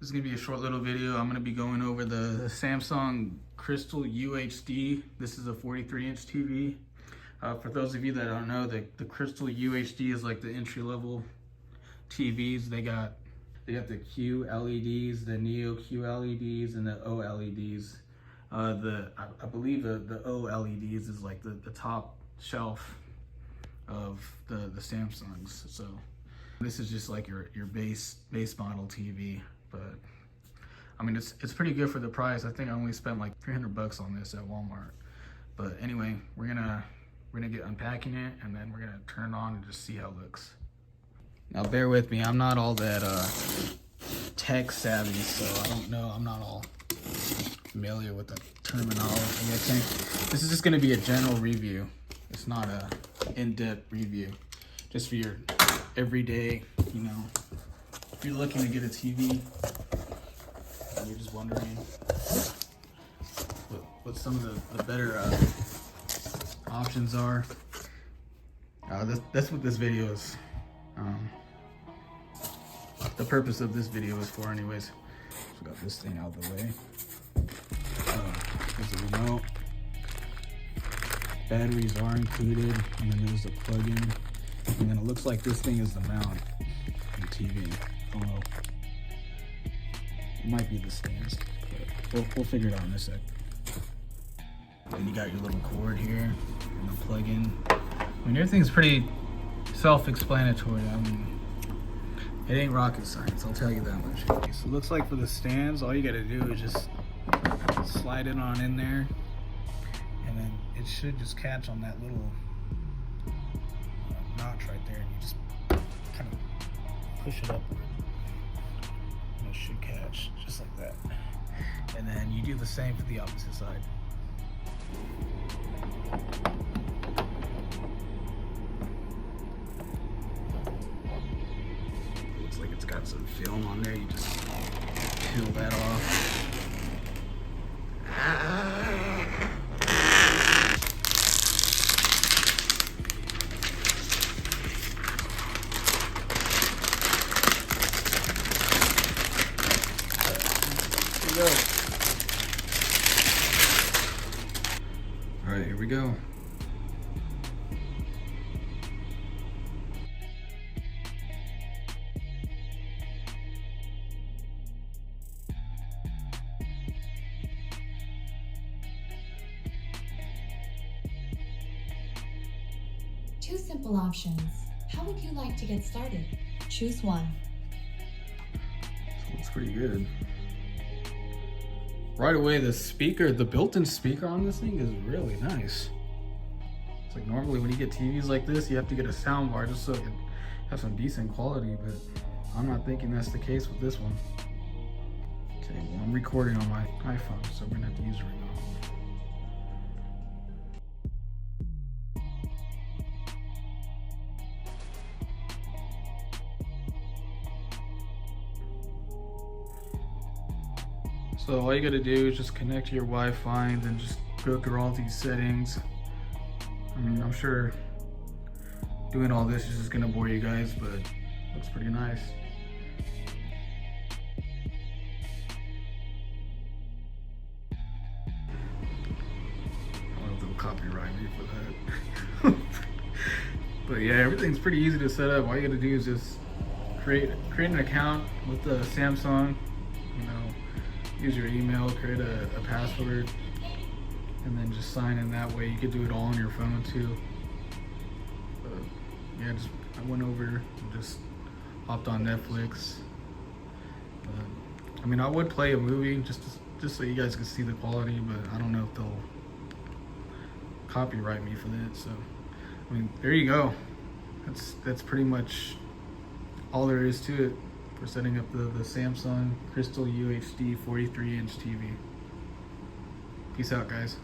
This is gonna be a short little video. I'm gonna be going over the Samsung Crystal UHD. This is a 43-inch TV. For those of you that don't know, the Crystal UHD is like the entry-level TVs. They got the Q LEDs, the Neo Q LEDs, and the OLEDs. I believe the OLEDs is like the top shelf of the Samsungs. So this is just like your base model TV, but I mean it's pretty good for the price. I think I only spent like 300 bucks on this at Walmart. But anyway, we're gonna get unpacking it, and then we're gonna turn it on and just see how it looks. Now bear with me, I'm not all that tech savvy, so I don't know, I'm not all familiar with the terminology. I think this is just gonna be a general review. It's not a in-depth review, just for your everyday, you know, if you're looking to get a TV and you're just wondering what some of the better options are. That's what this video is. The purpose of this video is for, anyways. So got this thing out of the way. There's a remote. Batteries are included, and then there's a plug-in, and then it looks like this thing is the mount for the TV. I don't know. It might be the stands, but we'll figure it out in a sec. And you got your little cord here and the plug-in. I mean, everything's pretty self-explanatory. I mean, it ain't rocket science, I'll tell you that much. Okay, so it looks like for the stands, all you gotta do is just slide it on in there, and then it should just catch on that little notch right there, and you just kind of push it upward, and it should catch just like that. And then you do the same for the opposite side. Looks like it's got some film on there. You just peel that off. Here we go. All right, here we go. Two simple options. How would you like to get started? Choose one. So looks pretty good. Right away, the built-in speaker on this thing is really nice. It's like normally when you get TVs like this, you have to get a sound bar just so it can have some decent quality, but I'm not thinking that's the case with this one. Okay, well, I'm recording on my iPhone, so we're gonna have to use a remote. So all you gotta do is just connect to your Wi-Fi and then just go through all these settings. I mean, I'm sure doing all this is just gonna bore you guys, but it looks pretty nice. I don't know if they'll copyright me for that. But yeah, everything's pretty easy to set up. All you gotta do is just create an account with the Samsung, you know, use your email, create a password, and then just sign in that way. You could do it all on your phone too. But yeah, I went over and just hopped on Netflix. I mean, I would play a movie just so you guys can see the quality, but I don't know if they'll copyright me for that. So I mean, there you go. That's pretty much all there is to it for setting up the Samsung Crystal UHD 43-inch TV. Peace out, guys.